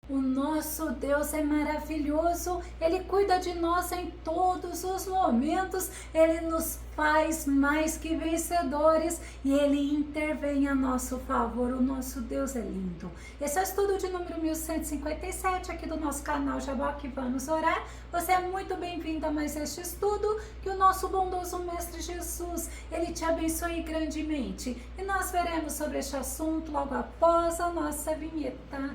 O nosso Deus é maravilhoso, Ele cuida de nós em todos os momentos, Ele nos faz mais que vencedores e Ele intervém a nosso favor. O nosso Deus é lindo. Esse é o estudo de número 1157 aqui do nosso canal Jaboque Vamos Orar. Você é muito bem-vindo a mais este estudo, que o nosso bondoso Mestre Jesus, Ele te abençoe grandemente. E nós veremos sobre este assunto logo após a nossa vinheta.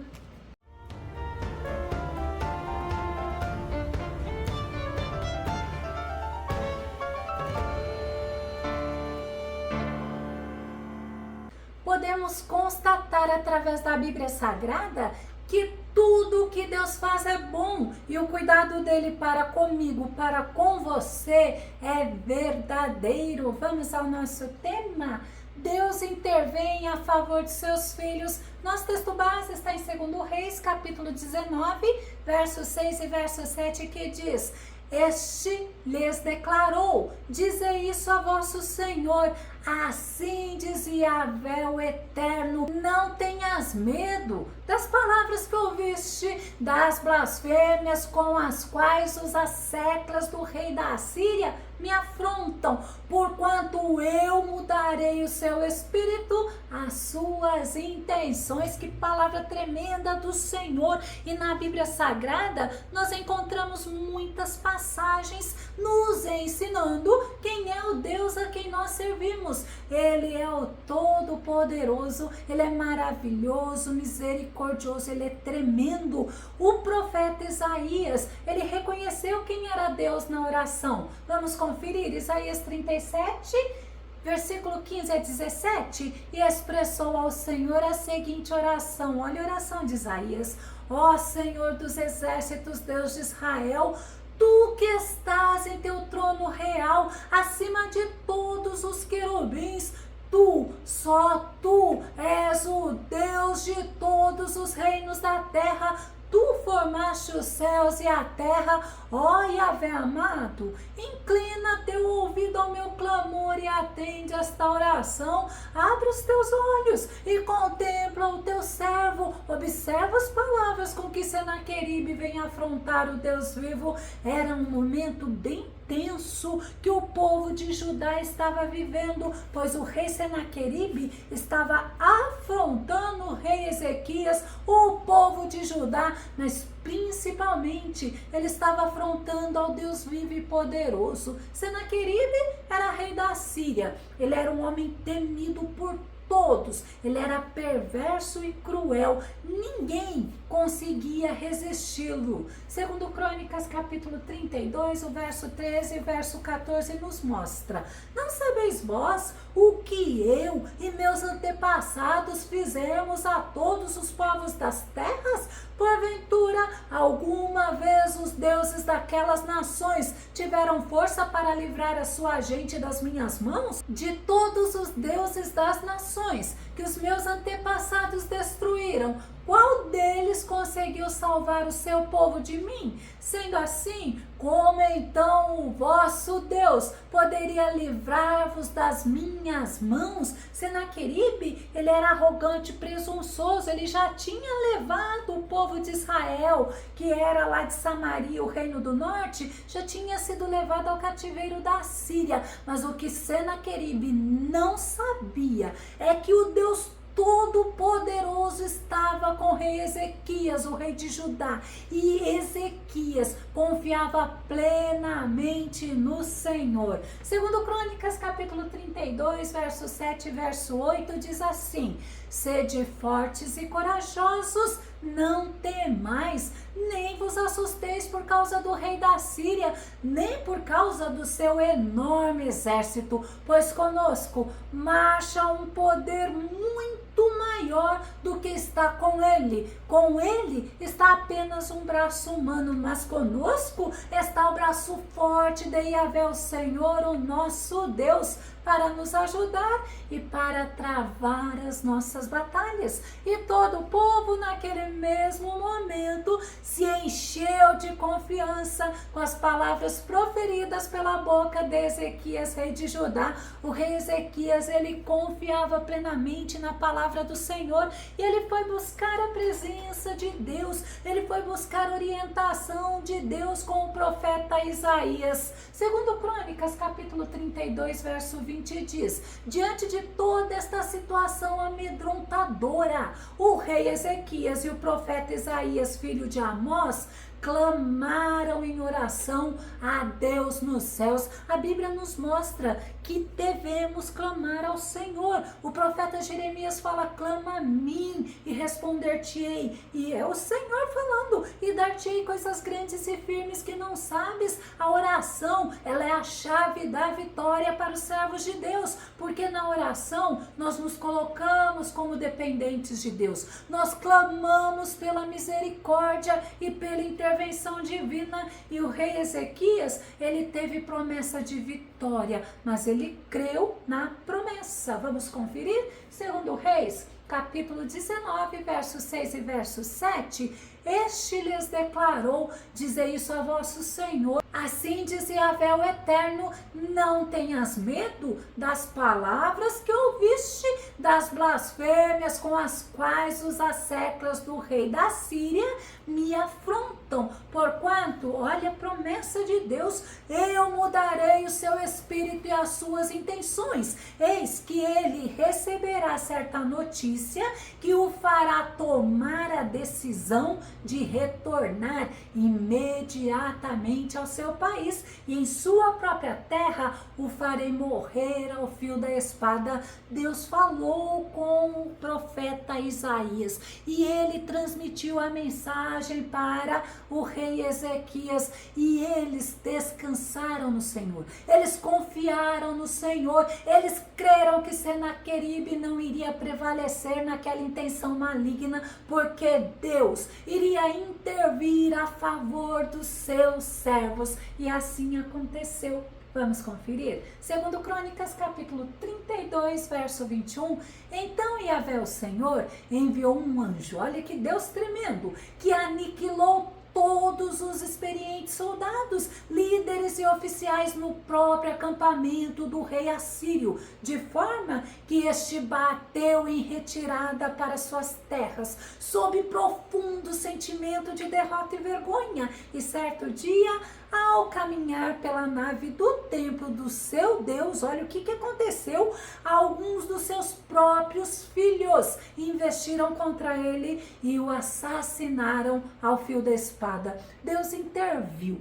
Podemos constatar através da Bíblia Sagrada que tudo o que Deus faz é bom e o cuidado dele para comigo, para com você é verdadeiro. Vamos ao nosso tema? Deus intervém a favor de seus filhos. Nosso texto base está em 2 Reis, capítulo 19, verso 6 e verso 7, que diz: Este lhes declarou: dizei isso a vosso Senhor, assim diz Yahvé o Eterno, não tenhas medo das palavras que ouviste, das blasfêmias com as quais os asseclas do rei da Assíria me afrontam, porquanto eu mudarei o seu espírito, as suas intenções. Que palavra tremenda do Senhor! E na Bíblia Sagrada nós encontramos muitas passagens nos ensinando quem é o Deus a quem nós servimos. Ele é o Todo-Poderoso, Ele é maravilhoso, misericordioso, Ele é tremendo. O profeta Isaías, ele reconheceu quem era Deus na oração. Vamos conferir Isaías 37, versículo 15 a 17, e expressou ao Senhor a seguinte oração. Olha a oração de Isaías: Ó Senhor dos exércitos, Deus de Israel, Tu que estás em teu trono real, acima de todos os querubins, Tu, só Tu, és o Deus de todos os reinos da terra. Tu formaste os céus e a terra, ó Yahvé amado, inclina teu ouvido ao meu clamor e atende esta oração. Abre os teus olhos e contempla o teu servo. Observa as palavras com que Senaqueribe vem afrontar o Deus vivo. Era um momento bem tenso que o povo de Judá estava vivendo, pois o rei Senaqueribe estava afrontando o rei Ezequias, o povo de Judá, mas principalmente ele estava afrontando ao Deus vivo e poderoso. Senaqueribe era rei da Síria, ele era um homem temido por todos, ele era perverso e cruel, ninguém conseguia resisti-lo. Segundo Crônicas capítulo 32, o verso 13 e verso 14 nos mostra: Não sabeis vós o que eu e meus antepassados fizemos a todos os povos das terras? Porventura, alguma vez os deuses daquelas nações tiveram força para livrar a sua gente das minhas mãos? De todos os deuses das nações que os meus antepassados destruíram, qual deles conseguiu salvar o seu povo de mim? Sendo assim, como então o vosso Deus poderia livrar-vos das minhas mãos? Senaqueribe, ele era arrogante, presunçoso, ele já tinha levado o povo de Israel, que era lá de Samaria, o reino do norte, já tinha sido levado ao cativeiro da Síria. Mas o que Senaqueribe não sabia é que o Deus Todo-Poderoso estava com o rei Ezequias, o rei de Judá, e Ezequias confiava plenamente no Senhor. Segundo Crônicas capítulo 32, verso 7 e verso 8 diz assim: Sede fortes e corajosos, não temais, nem vos assusteis por causa do rei da Síria, nem por causa do seu enorme exército, pois conosco marcha um poder muito maior do que está com ele. Com ele está apenas um braço humano, mas conosco está o braço forte de Yahvé, o Senhor, o nosso Deus, para nos ajudar e para travar as nossas batalhas. E todo o povo naquele mesmo momento momento se encheu de confiança com as palavras proferidas pela boca de Ezequias, rei de Judá. O rei Ezequias, ele confiava plenamente na palavra do Senhor e ele foi buscar a presença de Deus, ele foi buscar orientação de Deus com o profeta Isaías. Segundo Crônicas, capítulo 32, verso 20 diz: diante de toda esta situação amedrontadora, o rei Ezequias e o profeta Isaías, filho de Amós, clamaram em oração a Deus nos céus. A Bíblia nos mostra que devemos clamar ao Senhor. O profeta Jeremias fala: clama a mim e responder-te-ei. E é o Senhor falando: e dar-te-ei coisas grandes e firmes que não sabes. A oração, ela é a chave da vitória para os servos de Deus, porque na oração nós nos colocamos como dependentes de Deus. Nós clamamos pela misericórdia e pela intervenção divina. E o rei Ezequias, ele teve promessa de vitória, mas ele creu na promessa. Vamos conferir? Segundo Reis, capítulo 19, verso 6 e verso 7, este lhes declarou: dizei isso a vosso Senhor, assim diz Yahvé o Eterno, não tenhas medo das palavras que ouviste, das blasfêmias com as quais os asseclas do rei da Síria me afrontam, porquanto, olha a promessa de Deus, eu mudarei o seu espírito e as suas intenções, eis que ele receberá certa notícia que o fará tomar a decisão de retornar imediatamente ao seu país, e em sua própria terra o farei morrer ao fio da espada. Deus falou com o profeta Isaías e ele transmitiu a mensagem para o rei Ezequias, e eles descansaram no Senhor, eles confiaram no Senhor, eles creram que Senaqueribe não iria prevalecer naquela intenção maligna, porque Deus iria intervir a favor dos seus servos, e assim aconteceu. Vamos conferir? Segundo Crônicas, capítulo 32, verso 21, então Yahvé o Senhor enviou um anjo, olha que Deus tremendo, que aniquilou todos os experientes soldados, líderes e oficiais no próprio acampamento do rei assírio, de forma que este bateu em retirada para suas terras, sob profundo sentimento de derrota e vergonha. E certo dia, ao caminhar pela nave do templo do seu Deus, olha o que aconteceu, alguns dos seus próprios filhos investiram contra ele e o assassinaram ao fio da espada. Deus interviu.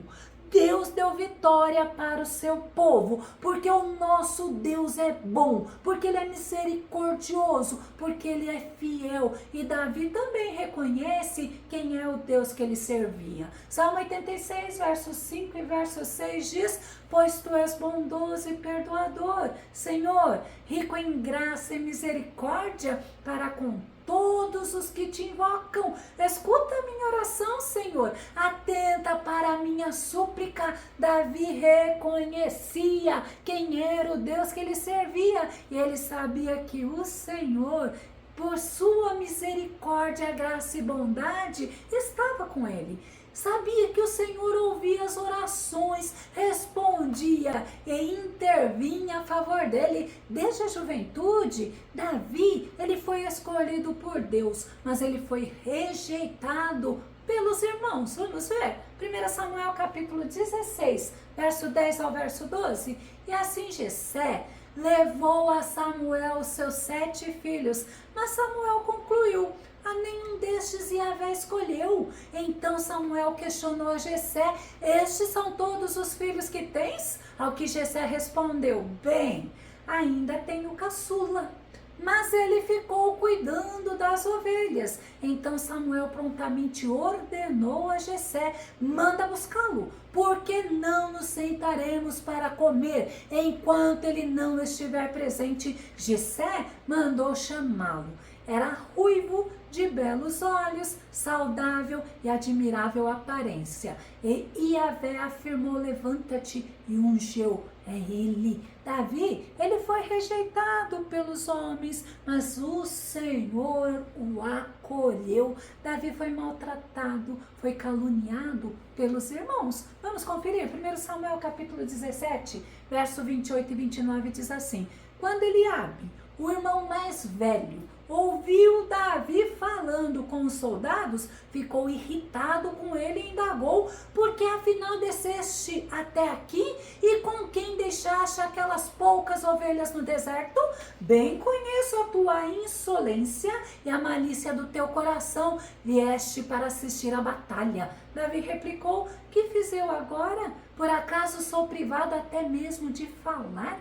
Deus deu vitória para o seu povo, porque o nosso Deus é bom, porque ele é misericordioso, porque ele é fiel. E Davi também reconhece quem é o Deus que ele servia. Salmo 86, verso 5 e verso 6 diz: pois tu és bondoso e perdoador, Senhor, rico em graça e misericórdia para com todos os que te invocam. Escuta a minha oração, Senhor, atenta para a minha súplica. Davi reconhecia quem era o Deus que ele servia, e ele sabia que o Senhor, por sua misericórdia, graça e bondade, estava com ele. Sabia que o Senhor ouvia as orações, respondia e intervinha a favor dele. Desde a juventude, Davi, ele foi escolhido por Deus, mas ele foi rejeitado pelos irmãos. Vamos ver? 1 Samuel capítulo 16, verso 10 ao verso 12. E assim Jessé levou a Samuel os seus 7 filhos, mas Samuel concluiu: a nenhum destes Yahvé escolheu. Então Samuel questionou a Jessé: estes são todos os filhos que tens? Ao que Jessé respondeu: bem, ainda tenho caçula, mas ele ficou cuidando das ovelhas. Então Samuel prontamente ordenou a Jessé: manda buscá-lo, porque não nos sentaremos para comer enquanto ele não estiver presente. Jessé mandou chamá-lo. Era ruivo, de belos olhos, saudável e admirável aparência. E Yahvé afirmou: levanta-te, e ungeu, é ele. Davi, ele foi rejeitado pelos homens, mas o Senhor o acolheu. escolheu. Davi foi maltratado, foi caluniado pelos irmãos. Vamos conferir. 1 Samuel capítulo 17, verso 28 e 29 diz assim: quando Eliabe, o irmão mais velho, ouviu Davi falando com os soldados, ficou irritado com ele e indagou: por que afinal desceste até aqui e com quem deixaste aquelas poucas ovelhas no deserto? Bem conheço a tua insolência e a malícia do teu coração, vieste para assistir à batalha. Davi replicou: que fiz eu agora? Por acaso sou privado até mesmo de falar?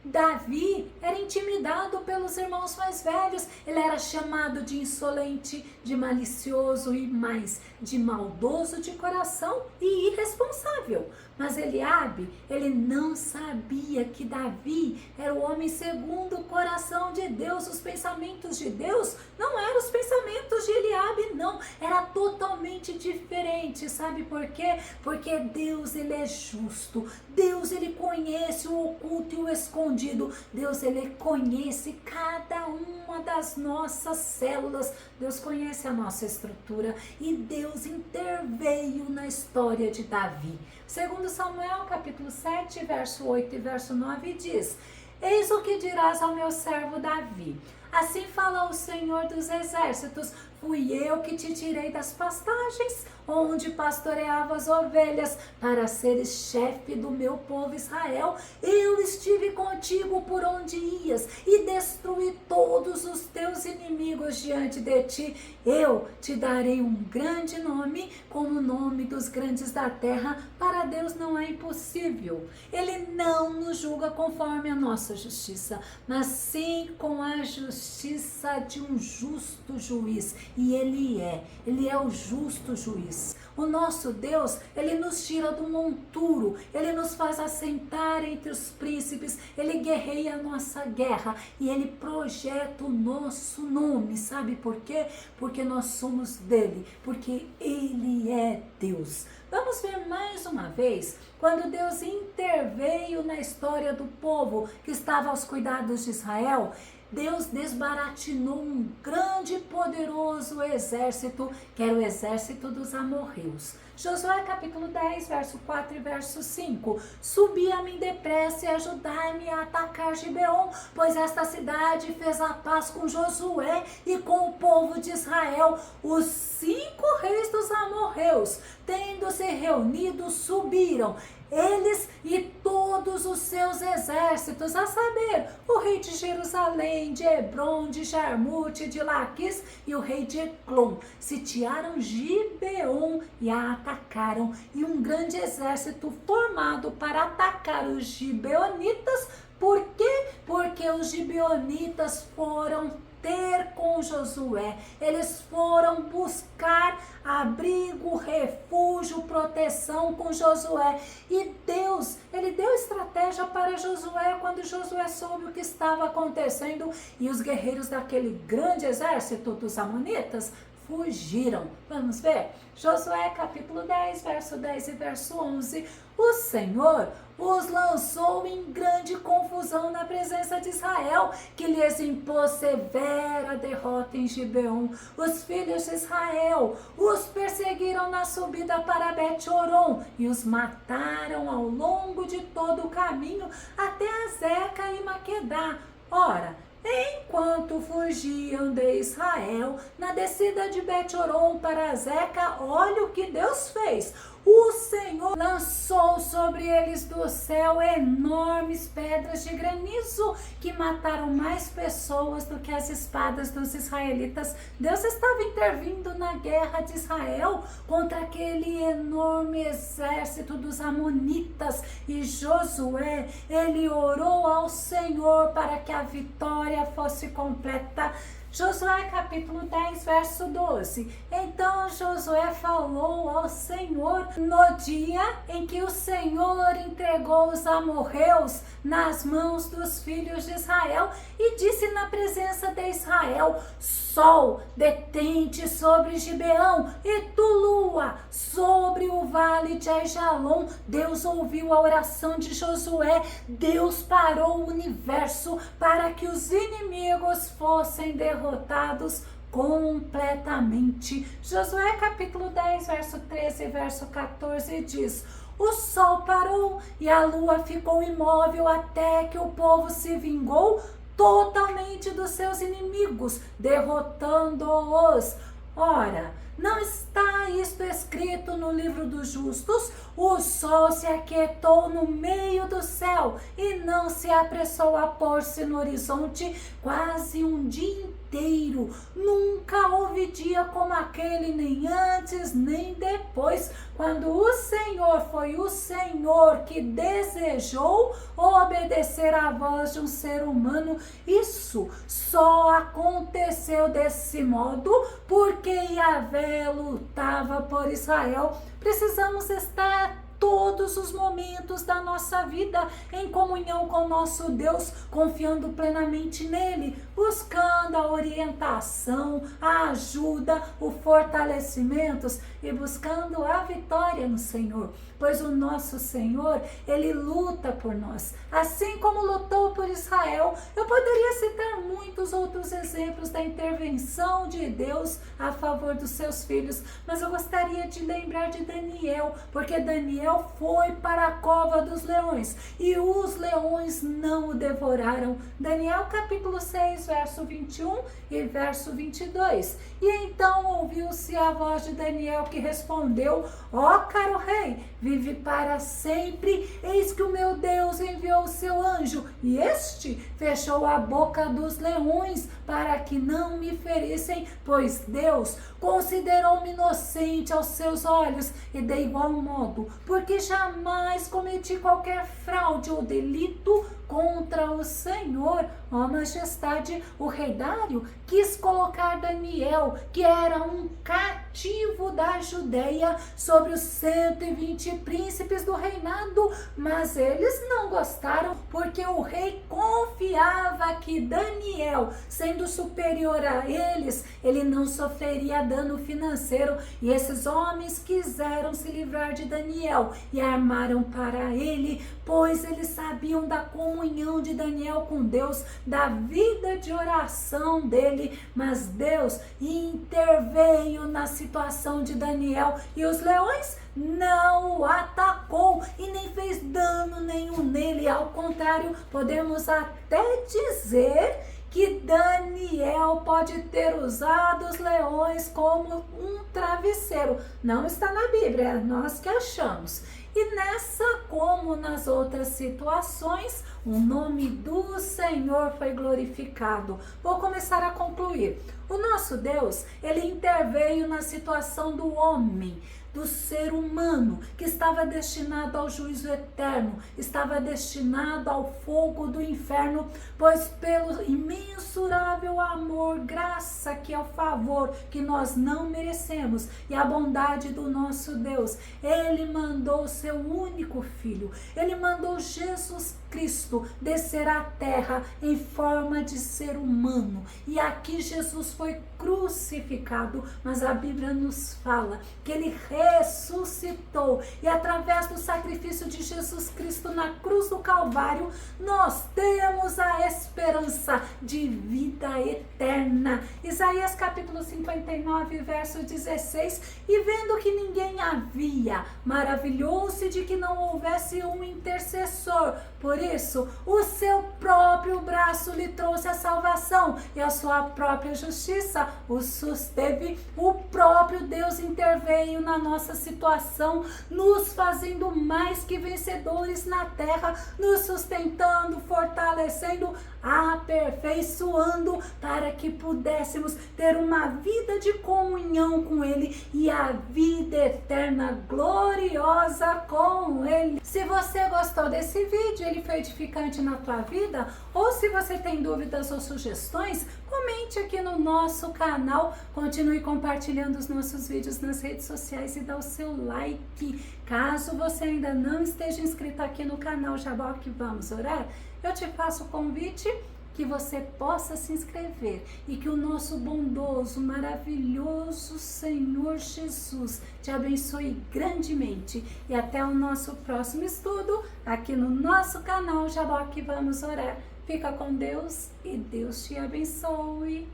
Davi era intimidado pelos irmãos mais velhos, ele era chamado de insolente, de malicioso e mais de maldoso de coração e irresponsável. Mas Eliabe, ele não sabia que Davi era o homem segundo o coração de Deus. Os pensamentos de Deus não eram os pensamentos de Eliabe, não. Era totalmente diferente. Sabe por quê? Porque Deus, ele é justo. Deus, ele conhece o oculto e o escondido. Deus, ele conhece cada uma das nossas células. Deus conhece a nossa estrutura e Deus interveio na história de Davi. Segundo Samuel, capítulo 7, verso 8 e verso 9 diz: eis o que dirás ao meu servo Davi. Assim fala o Senhor dos Exércitos: fui eu que te tirei das pastagens, onde pastoreava as ovelhas, para seres chefe do meu povo Israel. Eu estive contigo por onde ias, e destruí todos os teus inimigos diante de ti. Eu te darei um grande nome, como o nome dos grandes da terra. Para Deus não é impossível. Ele não nos julga conforme a nossa justiça, mas sim com a justiça de um justo juiz. E Ele é o justo juiz. O nosso Deus, Ele nos tira do monturo, Ele nos faz assentar entre os príncipes, Ele guerreia a nossa guerra e Ele projeta o nosso nome. Sabe por quê? Porque nós somos dele, porque Ele é Deus. Vamos ver mais uma vez quando Deus interveio na história do povo que estava aos cuidados de Israel. Deus desbaratinou um grande e poderoso exército, que era o exército dos amorreus. Josué capítulo 10, verso 4 e verso 5. Subi a mim depressa e ajudai-me a atacar Gibeon, pois esta cidade fez a paz com Josué e com o povo de Israel. Os 5 reis dos amorreus, tendo se reunido, subiram, eles e todos os seus exércitos, a saber, o rei de Jerusalém, de Hebron, de Jarmute, de Laquis e o rei de Eclon, sitiaram Gibeon e a atacaram, e um grande exército formado para atacar os gibeonitas. Por quê? Porque os gibeonitas foram ter com Josué, eles foram buscar abrigo, refúgio, proteção com Josué, e Deus, ele deu estratégia para Josué quando Josué soube o que estava acontecendo, e os guerreiros daquele grande exército dos amonitas fugiram. Vamos ver? Josué capítulo 10, verso 10 e verso 11. O Senhor os lançou em grande confusão na presença de Israel, que lhes impôs severa derrota em Gibeon. Os filhos de Israel os perseguiram na subida para Bet-Horon e os mataram ao longo de todo o caminho até Azeca e Maquedá. Ora, enquanto fugiam de Israel, na descida de Bet-Horon para Azeca, olha o que Deus fez. O Senhor lançou sobre eles do céu enormes pedras de granizo que mataram mais pessoas do que as espadas dos israelitas. Deus estava intervindo na guerra de Israel contra aquele enorme exército dos amonitas, e Josué, ele orou ao Senhor para que a vitória fosse completa. Josué capítulo 10, verso 12. Então Josué falou ao Senhor no dia em que o Senhor entregou os amorreus nas mãos dos filhos de Israel, e disse na presença de Israel: Sol, detente sobre Gibeão, e tu, lua, sobre o vale de Aijalon. Deus ouviu a oração de Josué. Deus parou o universo para que os inimigos fossem derrotados completamente. Josué capítulo 10, verso 13 e verso 14 diz: o sol parou e a lua ficou imóvel até que o povo se vingou totalmente dos seus inimigos, derrotando-os. Ora, não está isto escrito no livro dos justos? O sol se aquietou no meio do céu e não se apressou a pôr-se no horizonte quase um dia inteiro. Nunca houve dia como aquele, nem antes nem depois, quando o Senhor foi o Senhor que desejou obedecer à voz de um ser humano. Isso só aconteceu desse modo porque Yahvé lutava por Israel. Precisamos estar todos os momentos da nossa vida em comunhão com nosso Deus, confiando plenamente nele, buscando a orientação, a ajuda, o fortalecimento e buscando a vitória no Senhor, pois o nosso Senhor, ele luta por nós, assim como lutou por Israel. Eu poderia citar muitos outros exemplos da intervenção de Deus a favor dos seus filhos, mas eu gostaria de lembrar de Daniel, porque Daniel foi para a cova dos leões e os leões não o devoraram. Daniel capítulo 6, verso 21 e verso 22. E então ouviu-se a voz de Daniel que respondeu: ó caro rei, vive para sempre, eis que o meu Deus enviou o seu anjo, e este fechou a boca dos leões para que não me ferissem, pois Deus considerou-me inocente aos seus olhos, e de igual modo, porque jamais cometi qualquer fraude ou delito contra o Senhor. Ó majestade, o rei Dário quis colocar Daniel, que era um cativo da Judeia, sobre os 120 príncipes do reinado, mas eles não gostaram, porque o rei confiava que Daniel, sendo superior a eles, ele não sofreria dano financeiro, e esses homens quiseram se livrar de Daniel e armaram para ele, pois eles sabiam da comunhão de Daniel com Deus, da vida de oração dele, mas Deus interveio na situação de Daniel e os leões não o atacou e nem fez dano nenhum nele. Ao contrário, podemos até dizer que Daniel pode ter usado os leões como um travesseiro. Não está na Bíblia, é nós que achamos. E nessa, como nas outras situações, o nome do Senhor foi glorificado. Vou começar a concluir. O nosso Deus, ele interveio na situação do homem, do ser humano, que estava destinado ao juízo eterno, estava destinado ao fogo do inferno, pois pelo imensurável amor, graça que é o favor que nós não merecemos e a bondade do nosso Deus, ele mandou o seu único filho, ele mandou Jesus Cristo descer à terra em forma de ser humano, e aqui Jesus foi crucificado, mas a Bíblia nos fala que ele ressuscitou, e através do sacrifício de Jesus Cristo na cruz do Calvário, nós temos a esperança de vida eterna. Isaías capítulo 59, verso 16, e vendo que ninguém havia, maravilhou-se de que não houvesse um intercessor, por isso o seu próprio braço lhe trouxe a salvação, e a sua própria justiça o susteve. O próprio Deus interveio na nossa situação, nos fazendo mais que vencedores na terra, nos sustentando, fortalecendo, aperfeiçoando, para que pudéssemos ter uma vida de comunhão com Ele e a vida eterna gloriosa com Ele. Se você gostou desse vídeo, ele foi edificante na tua vida, ou se você tem dúvidas ou sugestões, comente aqui no nosso canal, continue compartilhando os nossos vídeos nas redes sociais e dá o seu like. Caso você ainda não esteja inscrito aqui no canal Jaboque Vamos Orar, eu te faço o convite que você possa se inscrever e que o nosso bondoso, maravilhoso Senhor Jesus te abençoe grandemente. E até o nosso próximo estudo aqui no nosso canal Jaboque Vamos Orar. Fica com Deus e Deus te abençoe.